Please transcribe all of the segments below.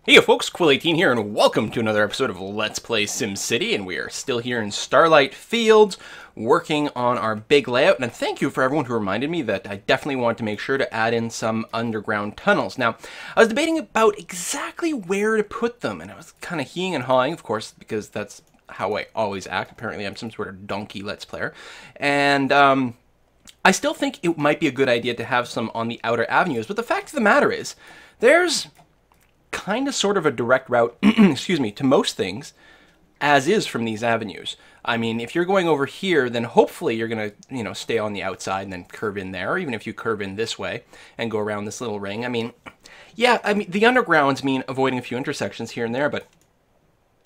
Hey folks, Quill18 here, and welcome to another episode of Let's Play SimCity, and we are still here in Starlight Fields, working on our big layout, and thank you for everyone who reminded me that I definitely want to make sure to add in some underground tunnels. Now, I was debating about exactly where to put them, and I was kind of heeing and hawing, of course, because that's how I always act. Apparently I'm some sort of donkey Let's Player, and I still think it might be a good idea to have some on the outer avenues, but the fact of the matter is, there's kind of sort of a direct route, excuse me, to most things, as is from these avenues. I mean, if you're going over here, then hopefully you're going to, stay on the outside and then curve in there, or even if you curve in this way and go around this little ring. I mean, yeah, the undergrounds mean avoiding a few intersections here and there, but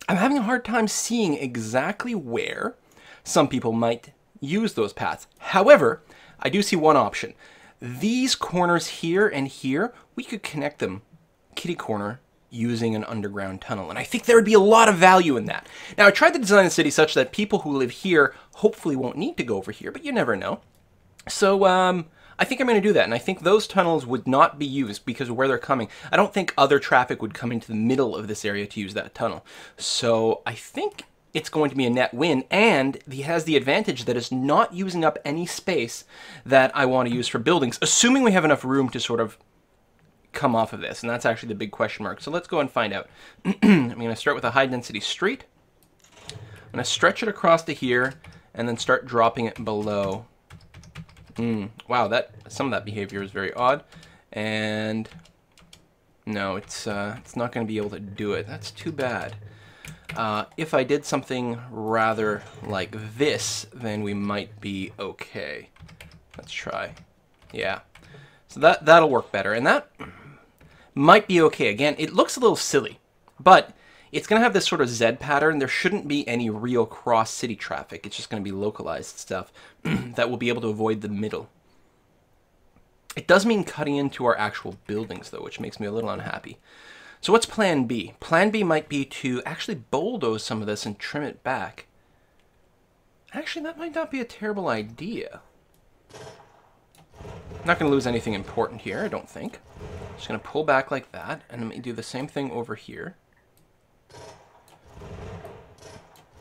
I'm having a hard time seeing exactly where some people might use those paths. However, I do see one option. These corners here and here, we could connect them kitty corner using an underground tunnel, and I think there would be a lot of value in that. Now, I tried to design the city such that people who live here hopefully won't need to go over here, but you never know. So I think I'm going to do that, and I think those tunnels would not be used because of where they're coming. I don't think other traffic would come into the middle of this area to use that tunnel. So I think it's going to be a net win, and it has the advantage that it's not using up any space that I want to use for buildings, assuming we have enough room to sort of come off of this, and that's actually the big question mark. So let's go and find out. I'm going to start with a high density street. I'm going to stretch it across to here and then start dropping it below. Wow, some of that behavior is very odd, and no, it's not going to be able to do it. That's too bad. If I did something rather like this, then we might be okay. Let's try. Yeah. So that'll work better, and that might be okay. Again, it looks a little silly, but it's going to have this sort of Z pattern. There shouldn't be any real cross-city traffic. It's just going to be localized stuff that will be able to avoid the middle. It does mean cutting into our actual buildings, though, which makes me a little unhappy. So what's Plan B? Plan B might be to actually bulldoze some of this and trim it back. Actually, that might not be a terrible idea. Not going to lose anything important here, I don't think. Just going to pull back like that, and let me do the same thing over here.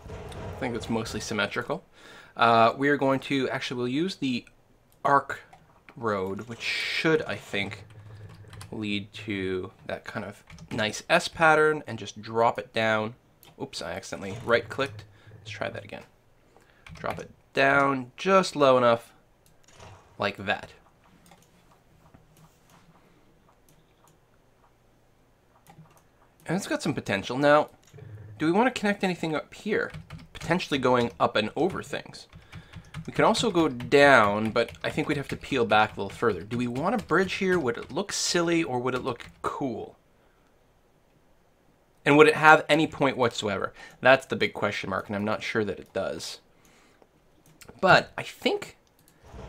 I think it's mostly symmetrical. We are going to, actually, we'll use the arc road, which should, I think, lead to that kind of nice S pattern, and just drop it down. Oops, I accidentally right-clicked. Let's try that again. Drop it down just low enough, like that. And it's got some potential. Now, do we want to connect anything up here? Potentially going up and over things. We can also go down, but I think we'd have to peel back a little further. Do we want a bridge here? Would it look silly, or would it look cool? And would it have any point whatsoever? That's the big question mark, and I'm not sure that it does. But I think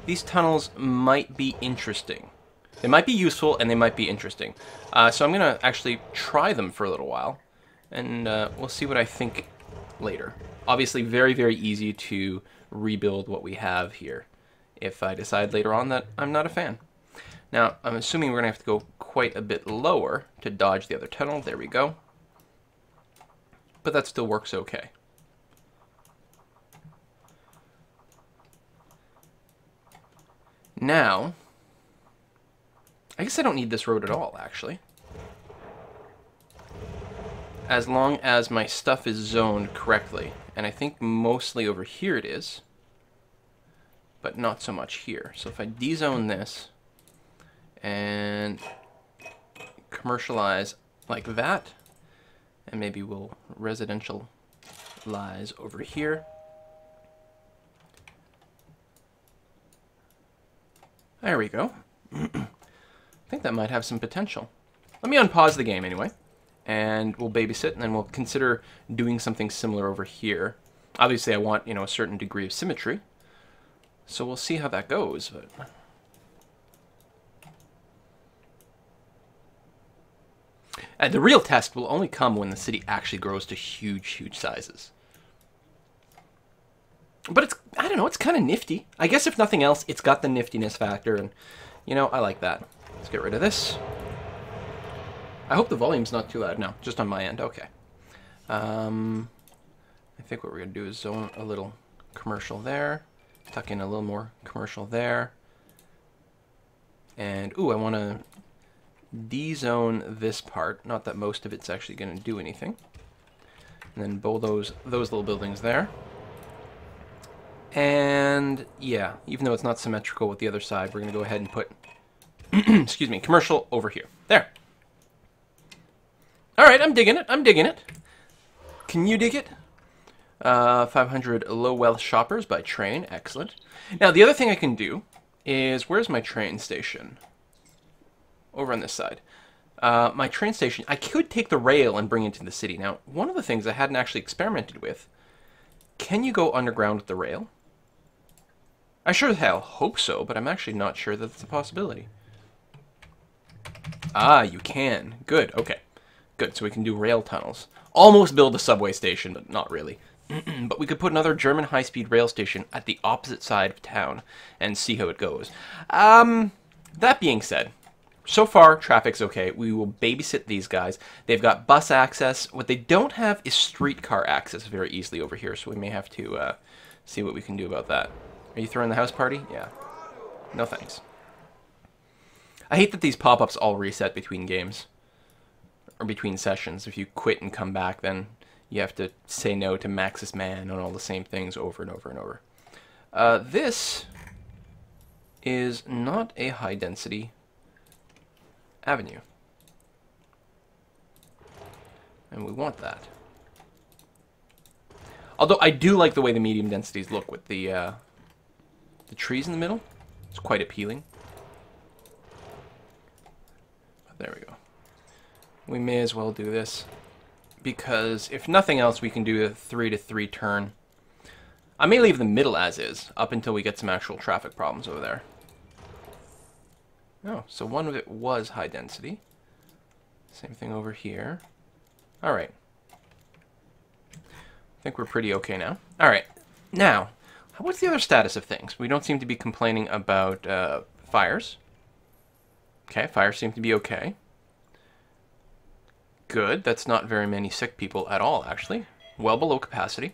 these tunnels might be interesting. They might be useful, and they might be interesting. So I'm going to actually try them for a little while, and we'll see what I think later. Obviously, very, very easy to rebuild what we have here if I decide later on that I'm not a fan. Now, I'm assuming we're going to have to go quite a bit lower to dodge the other tunnel. There we go. But that still works okay. Now, I guess I don't need this road at all, actually. As long as my stuff is zoned correctly. And I think mostly over here it is. But not so much here. So if I dezone this and commercialize like that, and maybe we'll residential lies over here. There we go. I think that might have some potential. Let me unpause the game anyway, and we'll babysit, and then we'll consider doing something similar over here. Obviously, I want, a certain degree of symmetry, so we'll see how that goes. But the real test will only come when the city actually grows to huge, huge sizes. But it's, I don't know, it's kind of nifty. I guess if nothing else, it's got the niftiness factor, and, I like that. Let's get rid of this. I hope the volume's not too loud. No, just on my end. Okay. I think what we're going to do is zone a little commercial there. Tuck in a little more commercial there. And, ooh, I want to de-zone this part. Not that most of it's actually going to do anything. And then bulldoze those little buildings there. And, yeah, even though it's not symmetrical with the other side, we're going to go ahead and put, excuse me, commercial over here. There. All right, I'm digging it. I'm digging it. Can you dig it? 500 low wealth shoppers by train. Excellent. Now, the other thing I can do is, where's my train station? Over on this side. My train station, I could take the rail and bring it to the city. Now, one of the things I hadn't actually experimented with, can you go underground with the rail? I sure as hell hope so, but I'm actually not sure that it's a possibility. Ah, you can. Good, okay. Good, so we can do rail tunnels. Almost build a subway station, but not really. But we could put another German high-speed rail station at the opposite side of town and see how it goes. That being said, so far, traffic's okay. We will babysit these guys. They've got bus access. What they don't have is streetcar access very easily over here, so we may have to see what we can do about that. Are you throwing the house party? Yeah. No thanks. I hate that these pop-ups all reset between games. Or between sessions. If you quit and come back, then you have to say no to Maxis Man and all the same things over and over and over. This is not a high-density avenue. And we want that. Although I do like the way the medium densities look with the trees in the middle. It's quite appealing. There we go. We may as well do this, because if nothing else, we can do a 3-to-3 turn. I may leave the middle as is, up until we get some actual traffic problems over there. Oh, so one of it was high density. Same thing over here. Alright. I think we're pretty okay now. Alright, now, what's the other status of things? We don't seem to be complaining about fires. Okay, fires seem to be okay. Good, that's not very many sick people at all, actually. Well below capacity.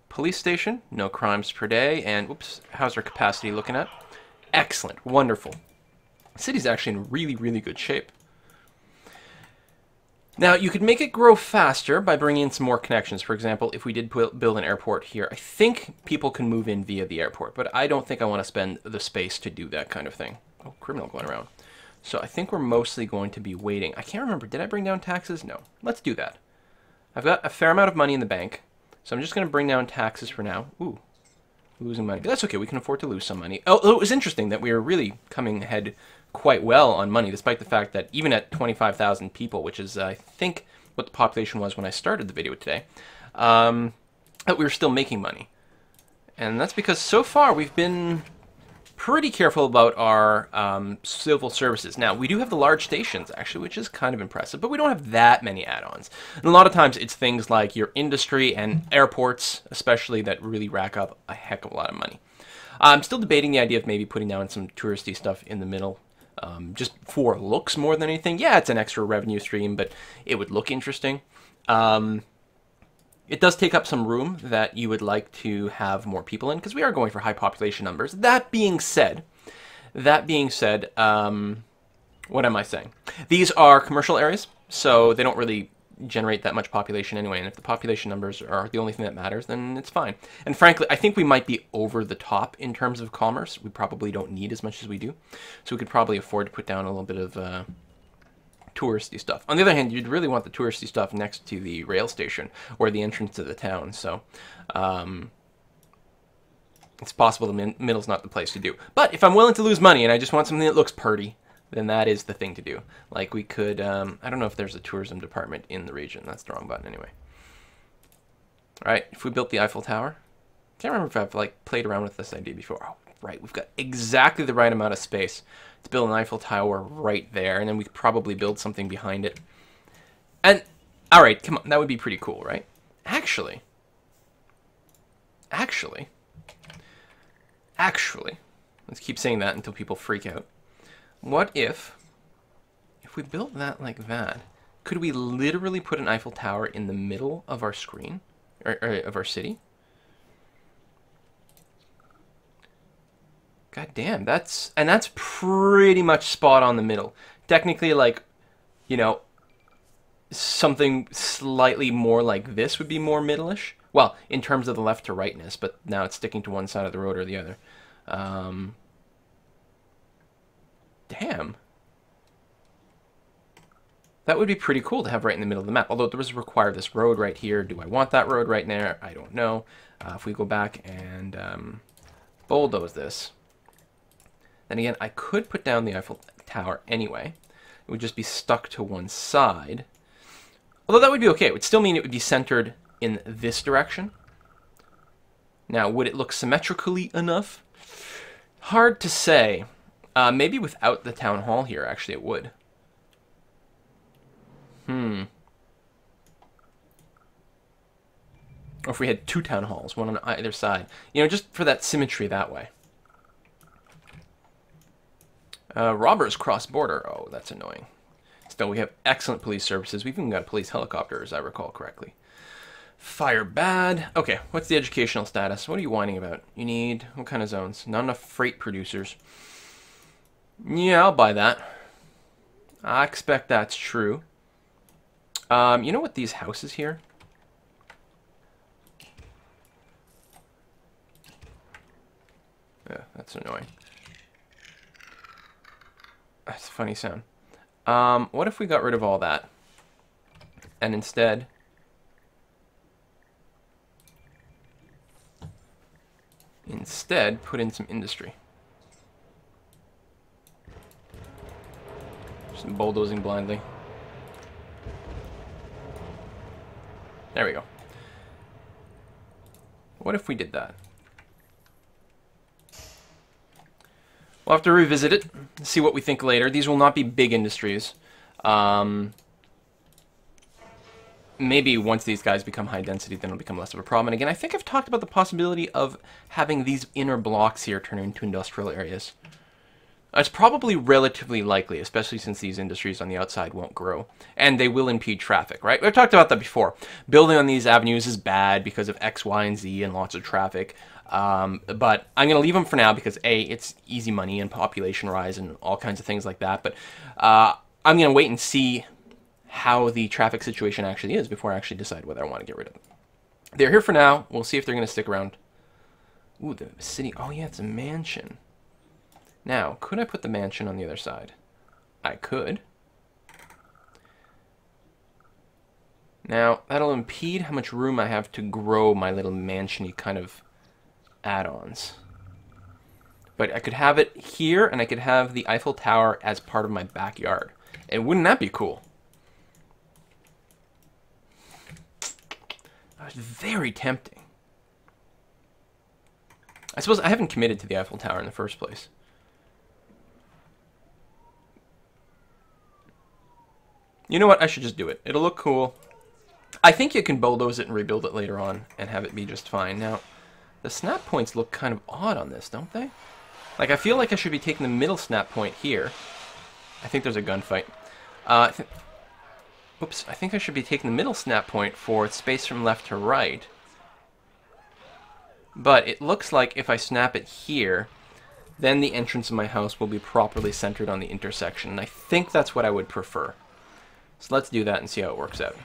Police station, no crimes per day, and, oops, how's our capacity looking at? Excellent, wonderful. The city's actually in really, really good shape. Now, you could make it grow faster by bringing in some more connections. For example, if we did build an airport here, I think people can move in via the airport, but I don't think I want to spend the space to do that kind of thing. Oh, criminal going around. So I think we're mostly going to be waiting. I can't remember, did I bring down taxes? No. Let's do that. I've got a fair amount of money in the bank, so I'm just going to bring down taxes for now. Ooh, losing money. But that's okay, we can afford to lose some money. Oh, it was interesting that we were really coming ahead quite well on money, despite the fact that even at 25,000 people, which is, I think, what the population was when I started the video today, that we were still making money. And that's because so far we've been pretty careful about our civil services. Now, we do have the large stations, actually, which is kind of impressive, but we don't have that many add-ons. And a lot of times it's things like your industry and airports, especially, that really rack up a heck of a lot of money. I'm still debating the idea of maybe putting down some touristy stuff in the middle, just for looks more than anything. Yeah, it's an extra revenue stream, but it would look interesting. It does take up some room that you would like to have more people in, because we are going for high population numbers. That being said, what am I saying? These are commercial areas, so they don't really generate that much population anyway, and if the population numbers are the only thing that matters, then it's fine. And frankly, I think we might be over the top in terms of commerce. We probably don't need as much as we do, so we could probably afford to put down a little bit of touristy stuff. On the other hand, you'd really want the touristy stuff next to the rail station or the entrance to the town, so it's possible the middle's not the place to do. But if I'm willing to lose money and I just want something that looks pretty, then that is the thing to do. Like we could, I don't know if there's a tourism department in the region. That's the wrong button anyway. All right, if we built the Eiffel Tower, can't remember if I've like played around with this idea before. Oh, right, we've got exactly the right amount of space to build an Eiffel Tower right there, and then we could probably build something behind it. And, all right, come on, that would be pretty cool, right? Actually, let's keep saying that until people freak out. What if we built that like that, Could we literally put an Eiffel Tower in the middle of our screen, or of our city? God damn, that's pretty much spot on the middle. Technically, like, you know, something slightly more like this would be more middle-ish. Well, in terms of the left to rightness, but now it's sticking to one side of the road or the other. Damn. That would be pretty cool to have right in the middle of the map. Although it does require this road right here. Do I want that road right there? I don't know. If we go back and bulldoze this, then again, I could put down the Eiffel Tower anyway. It would just be stuck to one side. Although that would be okay. It would still mean it would be centered in this direction. Now, would it look symmetrically enough? Hard to say. Maybe without the town hall here, actually, it would. Or if we had two town halls, one on either side. You know, just for that symmetry that way. Robbers cross border. Oh, that's annoying. Still, we have excellent police services. We've even got a police helicopter, as I recall correctly. Fire bad. Okay, what's the educational status? What are you whining about? You need, what kind of zones? Not enough freight producers. Yeah, I'll buy that. I expect that's true. You know what these houses here? Yeah, that's annoying. That's a funny sound. What if we got rid of all that? And instead... put in some industry. Just bulldozing blindly. There we go. What if we did that? We'll have to revisit it, see what we think later. These will not be big industries. Maybe once these guys become high density, then it'll become less of a problem. And again, I think I've talked about the possibility of having these inner blocks here turn into industrial areas. It's probably relatively likely, especially since these industries on the outside won't grow. And they will impede traffic, right? We've talked about that before. Building on these avenues is bad because of X, Y, and Z and lots of traffic. But I'm going to leave them for now because, A, it's easy money and population rise and all kinds of things like that. But I'm going to wait and see how the traffic situation actually is before I actually decide whether I want to get rid of them. They're here for now. We'll see if they're going to stick around. Ooh, the city. Oh, yeah, it's a mansion. Now, could I put the mansion on the other side? I could. Now, that'll impede how much room I have to grow my little mansion-y kind of add-ons. But I could have it here, and I could have the Eiffel Tower as part of my backyard. And wouldn't that be cool? That was very tempting. I suppose I haven't committed to the Eiffel Tower in the first place. You know what? I should just do it. It'll look cool. I think you can bulldoze it and rebuild it later on and have it be just fine. Now, the snap points look kind of odd on this, don't they? Like, I feel like I should be taking the middle snap point here. I think there's a gunfight. Oops, I think I should be taking the middle snap point for space from left to right. But it looks like if I snap it here, then the entrance of my house will be properly centered on the intersection. And I think that's what I would prefer. So let's do that and see how it works out.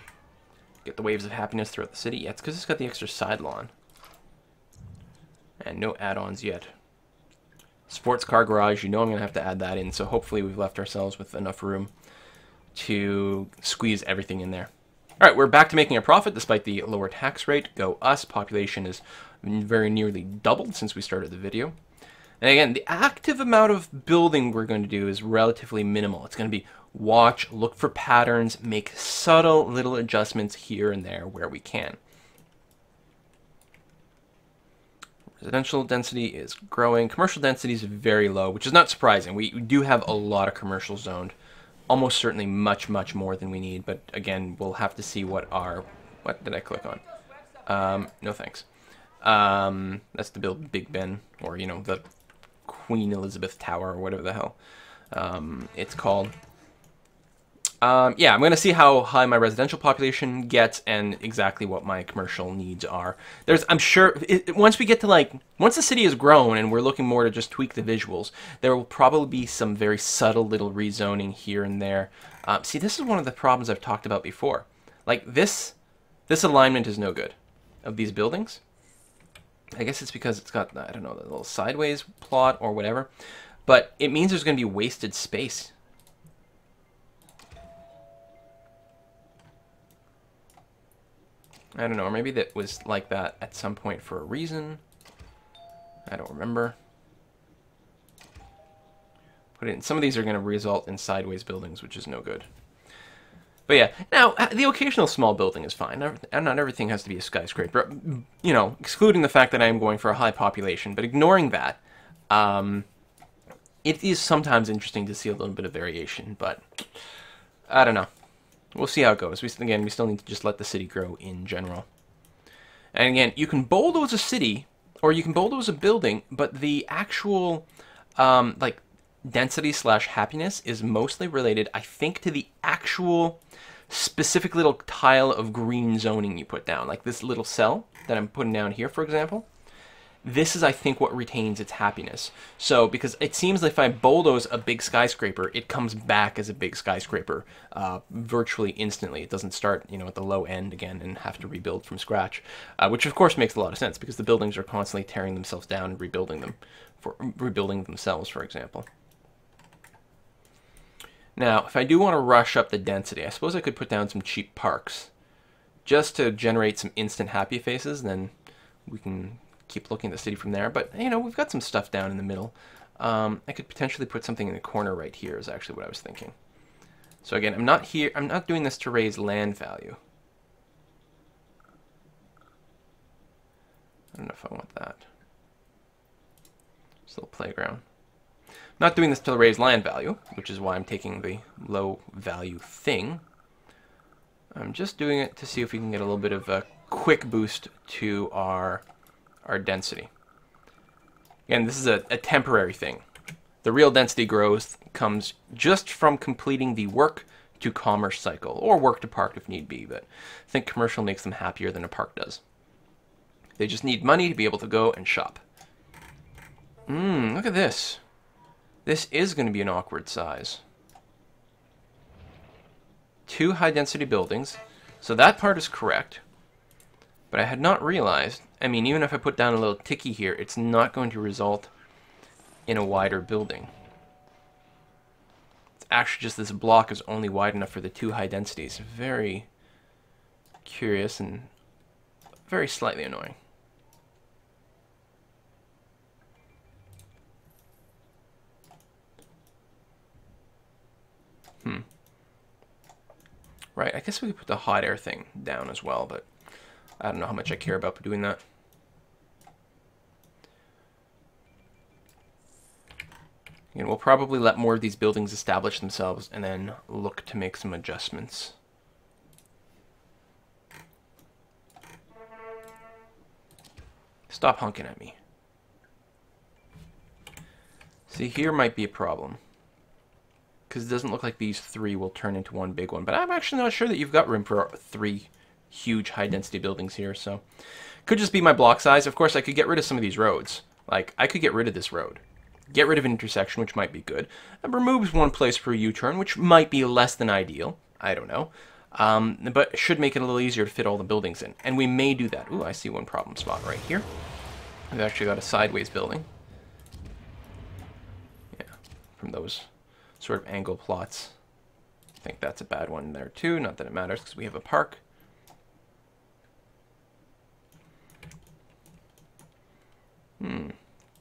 Get the waves of happiness throughout the city. Yeah, it's because it's got the extra side lawn. And no add-ons yet. Sports car garage, you know I'm going to have to add that in, so hopefully we've left ourselves with enough room to squeeze everything in there. Alright, we're back to making a profit despite the lower tax rate. Go us. Population is very nearly doubled since we started the video. And again, the active amount of building we're going to do is relatively minimal. It's going to be watch, look for patterns, make subtle little adjustments here and there where we can. Residential density is growing. Commercial density is very low, which is not surprising. We do have a lot of commercial zoned. Almost certainly much, much more than we need. But again, we'll have to see what our... What did I click on? No thanks. That's to build Big Ben, or, you know, the Queen Elizabeth Tower, or whatever the hell it's called. Yeah, I'm going to see how high my residential population gets and exactly what my commercial needs are. I'm sure, once we get to once the city has grown and we're looking more to just tweak the visuals, there will probably be some very subtle little rezoning here and there. See, this is one of the problems I've talked about before. Like this alignment is no good of these buildings. I guess it's because it's got, I don't know, the little sideways plot or whatever. But it means there's going to be wasted space. I don't know, or maybe that was like that at some point for a reason. I don't remember. Put it in. Some of these are going to result in sideways buildings, which is no good. But yeah, now, the occasional small building is fine. Not everything has to be a skyscraper. You know, excluding the fact that I am going for a high population, but ignoring that, it is sometimes interesting to see a little bit of variation, but I don't know. We'll see how it goes. We still need to just let the city grow in general. And again, you can bulldoze a city, or you can bulldoze a building, but the actual, like, density / happiness is mostly related, I think, to the actual specific little tile of green zoning you put down. Like this little cell that I'm putting down here, for example. This is, I think, what retains its happiness. So, because it seems like if I bulldoze a big skyscraper, it comes back as a big skyscraper virtually instantly. It doesn't start, you know, at the low end again and have to rebuild from scratch, which of course makes a lot of sense because the buildings are constantly tearing themselves down and rebuilding themselves, for example. Now, if I do want to rush up the density, I suppose I could put down some cheap parks just to generate some instant happy faces, and then we can keep looking at the city from there. But, you know, we've got some stuff down in the middle. I could potentially put something in the corner right here is actually what I was thinking. So again, I'm not doing this to raise land value. I don't know if I want that. Just a little playground. Not doing this to raise land value, which is why I'm taking the low value thing. I'm just doing it to see if we can get a little bit of a quick boost to our density. Again, this is a temporary thing. The real density growth comes just from completing the work to commerce cycle, or work to park if need be, but I think commercial makes them happier than a park does. They just need money to be able to go and shop. Look at this. This is going to be an awkward size. 2 high-density buildings. So that part is correct. But I had not realized, I mean, even if I put down a little ticky here, it's not going to result in a wider building. It's actually just this block is only wide enough for the 2 high densities. Very curious and very slightly annoying. Right, I guess we could put the hot air thing down as well, but I don't know how much I care about doing that. Again, we'll probably let more of these buildings establish themselves and then look to make some adjustments. Stop honking at me. See, here might be a problem, because it doesn't look like these 3 will turn into one big one. But I'm actually not sure that you've got room for 3 huge high-density buildings here, so... Could just be my block size. Of course, I could get rid of some of these roads. Like, I could get rid of this road. Get rid of an intersection, which might be good. It removes one place for a U-turn, which might be less than ideal. I don't know. But it should make it a little easier to fit all the buildings in. And we may do that. Ooh, I see one problem spot right here. We've actually got a sideways building. Yeah, from those sort of angle plots. I think that's a bad one there too. Not that it matters because we have a park.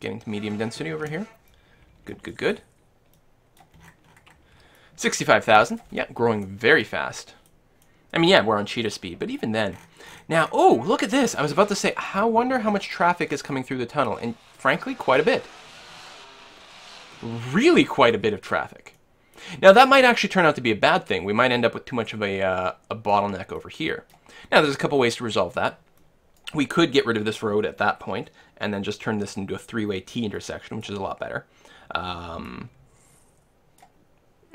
Getting to medium density over here. Good, good, good. 65,000. Yeah, growing very fast. I mean, yeah, we're on cheetah speed, but even then. Now, oh, look at this. I was about to say, I wonder how much traffic is coming through the tunnel. And frankly, quite a bit. Really quite a bit of traffic. Now, that might actually turn out to be a bad thing. We might end up with too much of a bottleneck over here. Now, there's a couple ways to resolve that. We could get rid of this road at that point and then just turn this into a 3-way T intersection, which is a lot better.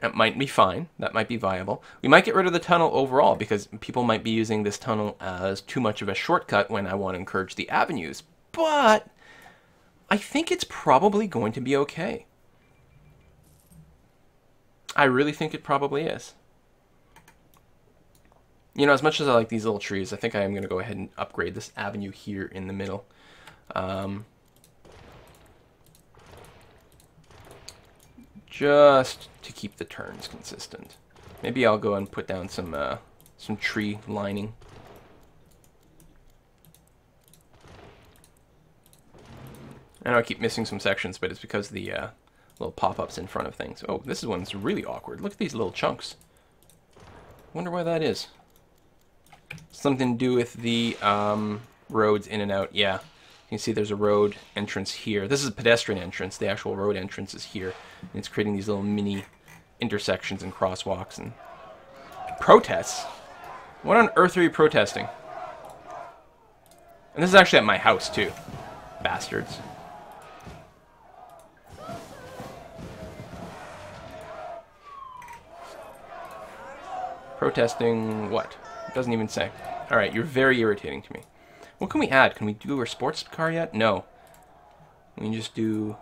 That might be fine. That might be viable. We might get rid of the tunnel overall because people might be using this tunnel as too much of a shortcut when I want to encourage the avenues. But I think it's probably going to be okay. I really think it probably is. You know, as much as I like these little trees, I think I am going to go ahead and upgrade this avenue here in the middle. Just to keep the turns consistent. Maybe I'll go and put down some tree lining. I know I keep missing some sections, but it's because the little pop-ups in front of things. Oh, this is one that's really awkward. Look at these little chunks. Wonder why that is. Something to do with the roads in and out. Yeah, you can see there's a road entrance here. This is a pedestrian entrance. The actual road entrance is here. And it's creating these little mini intersections and crosswalks and protests. What on earth are you protesting? And this is actually at my house too. Bastards. Protesting what? It doesn't even say. Alright, you're very irritating to me. What can we add? Can we do a sports car yet? No. We can just do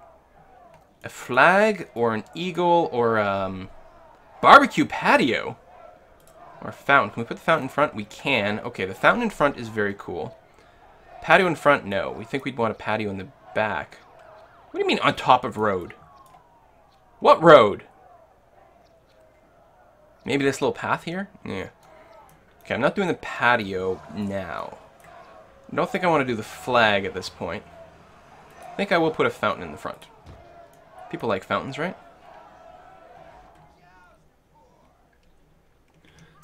a flag or an eagle or barbecue patio. Or a fountain. Can we put the fountain in front? We can. Okay, the fountain in front is very cool. Patio in front? No. We think we'd want a patio in the back. What do you mean on top of road? What road? Maybe this little path here? Yeah. Okay, I'm not doing the patio now. I don't think I want to do the flag at this point. I think I will put a fountain in the front. People like fountains, right?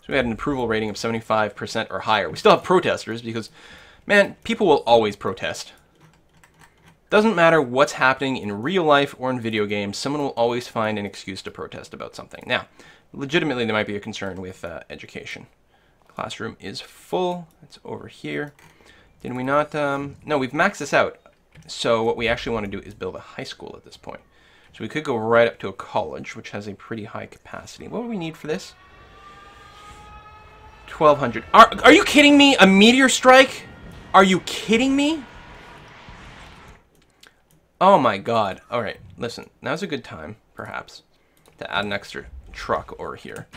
So we had an approval rating of 75% or higher. We still have protesters because, man, people will always protest. Doesn't matter what's happening in real life or in video games, someone will always find an excuse to protest about something. Now, legitimately, there might be a concern with education. Classroom is full. It's over here. Did we not? No, we've maxed this out. So what we actually want to do is build a high school at this point. So we could go right up to a college, which has a pretty high capacity. What do we need for this? 1,200. Are you kidding me? A meteor strike? Are you kidding me? Oh my god. Alright, listen. Now's a good time, perhaps, to add an extra truck over here.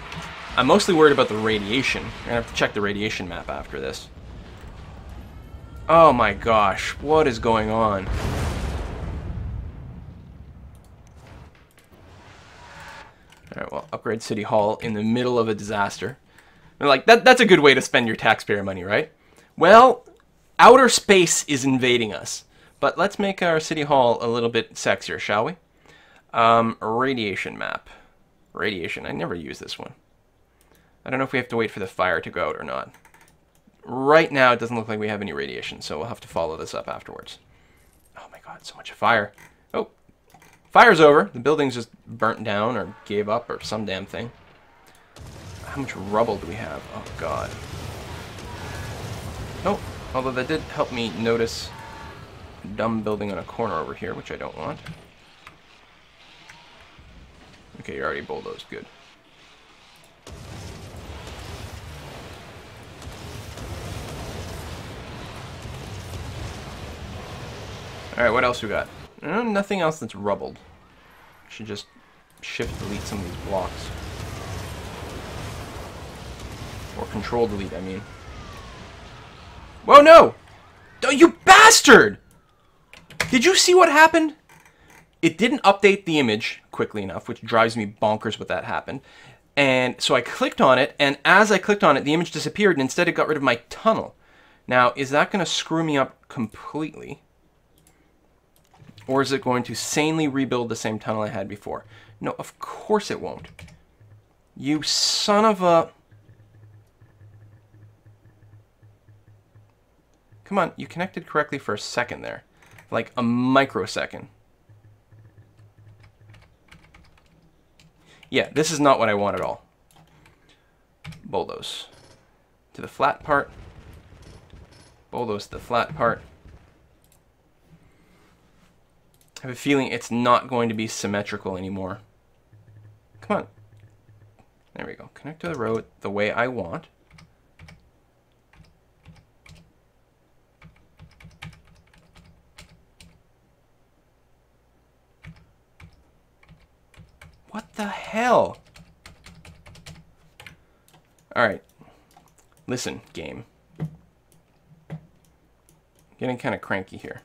I'm mostly worried about the radiation. I'm gonna have to check the radiation map after this. Oh my gosh, what is going on? Alright, well, upgrade City Hall in the middle of a disaster. And like, that's a good way to spend your taxpayer money, right? Well, outer space is invading us. But let's make our City Hall a little bit sexier, shall we? Radiation map. Radiation, I never use this one. I don't know if we have to wait for the fire to go out or not. Right now, it doesn't look like we have any radiation, so we'll have to follow this up afterwards. Oh my god, so much fire. Oh, fire's over. The building's just burnt down or gave up or some damn thing. How much rubble do we have? Oh god. Oh, although that did help me notice a dumb building on a corner over here, which I don't want. Okay, you're already bulldozed. Good. Alright, what else we got? Nothing else that's rubbled. Should just shift delete some of these blocks. Or control delete, I mean. Whoa, no! Oh, you bastard! Did you see what happened? It didn't update the image quickly enough, which drives me bonkers when that happened. And so I clicked on it, and as I clicked on it, the image disappeared, and instead it got rid of my tunnel. Now, is that going to screw me up completely? Or is it going to sanely rebuild the same tunnel I had before? No, of course it won't. You son of a... Come on, you connected correctly for a second there. Like a microsecond. Yeah, this is not what I want at all. Bulldoze to the flat part. Bulldoze to the flat part. I have a feeling it's not going to be symmetrical anymore. Come on. There we go. Connect to the road the way I want. What the hell? Alright. Listen, game. Getting kind of cranky here.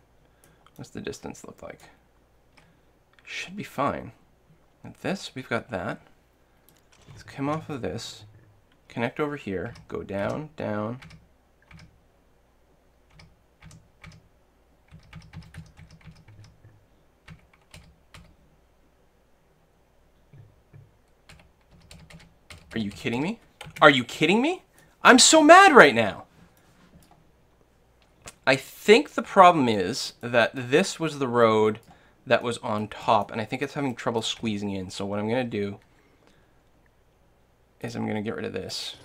What's the distance look like? Should be fine. With this, we've got that. Let's come off of this. Connect over here. Go down, down. Are you kidding me? Are you kidding me? I'm so mad right now. I think the problem is that this was the road that was on top, and I think it's having trouble squeezing in. So what I'm going to do is I'm going to get rid of this.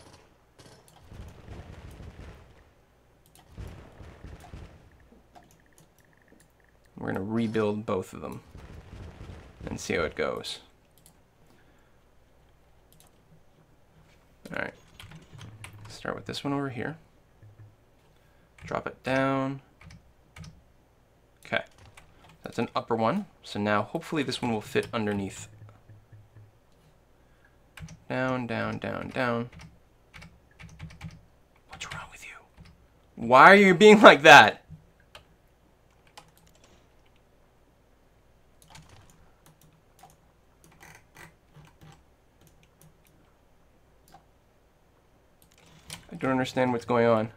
We're going to rebuild both of them and see how it goes. Alright, start with this one over here. Drop it down. Okay, that's an upper one. So now hopefully this one will fit underneath. Down, down, down, down. What's wrong with you? Why are you being like that? I don't understand what's going on.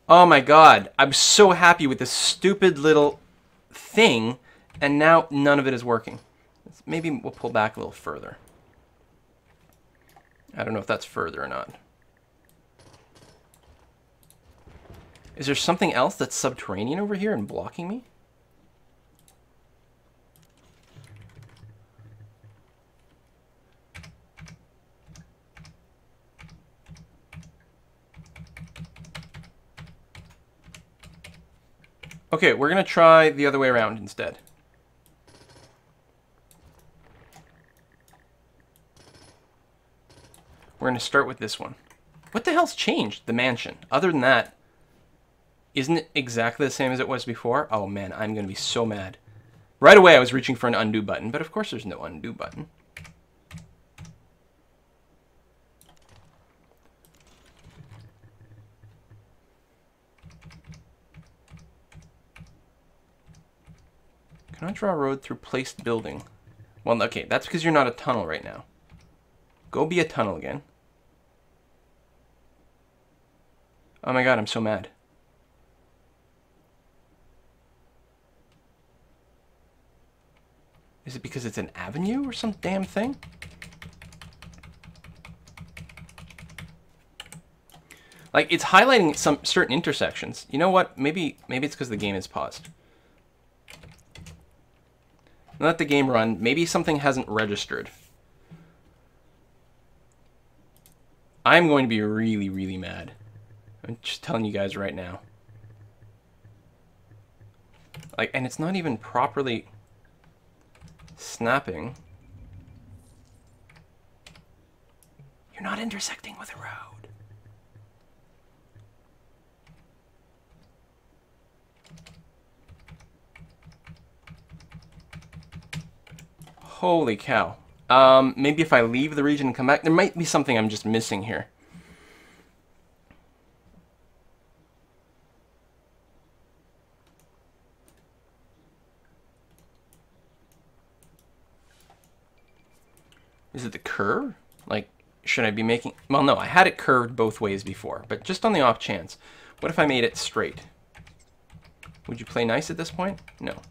Oh my god, I'm so happy with this stupid little thing, and now none of it is working. Maybe we'll pull back a little further. I don't know if that's further or not. Is there something else that's subterranean over here and blocking me? Okay, we're going to try the other way around instead. We're going to start with this one. What the hell's changed? The mansion. Other than that, isn't it exactly the same as it was before? Oh man, I'm going to be so mad. Right away I was reaching for an undo button, but of course there's no undo button. Can I draw a road through placed building? Well, okay, that's because you're not a tunnel right now. Go be a tunnel again. Oh my god, I'm so mad. Is it because it's an avenue or some damn thing? Like, it's highlighting some certain intersections. You know what? Maybe it's because the game is paused. Let the game run. Maybe something hasn't registered. I'm going to be really, really mad. I'm just telling you guys right now. Like, and it's not even properly snapping. You're not intersecting with a road. Holy cow. Maybe if I leave the region and come back, there might be something I'm just missing here. Is it the curve? Like, should I be making... Well, no, I had it curved both ways before, but just on the off chance. What if I made it straight? Would you play nice at this point? No.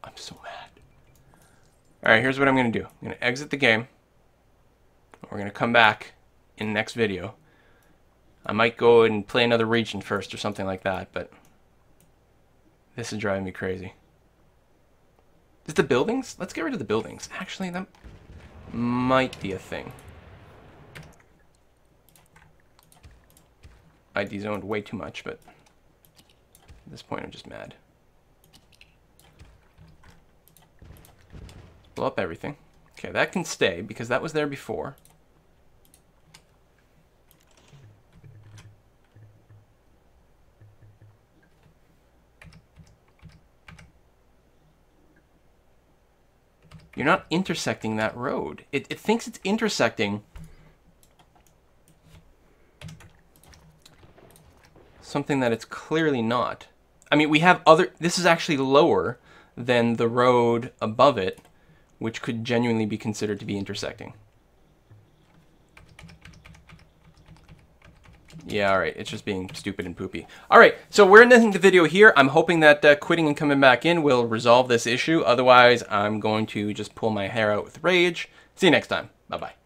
I'm so mad. Alright, here's what I'm going to do. I'm going to exit the game. We're going to come back in the next video. I might go and play another region first or something like that, but this is driving me crazy. Is the buildings? Let's get rid of the buildings. Actually, that might be a thing. I de-zoned way too much, but... this point, I'm just mad. Blow up everything. Okay, that can stay because that was there before. You're not intersecting that road. It thinks it's intersecting something that it's clearly not. I mean, we have other... This is actually lower than the road above it, which could genuinely be considered to be intersecting. Yeah, all right. It's just being stupid and poopy. All right, so we're ending the video here. I'm hoping that quitting and coming back in will resolve this issue. Otherwise, I'm going to just pull my hair out with rage. See you next time. Bye-bye.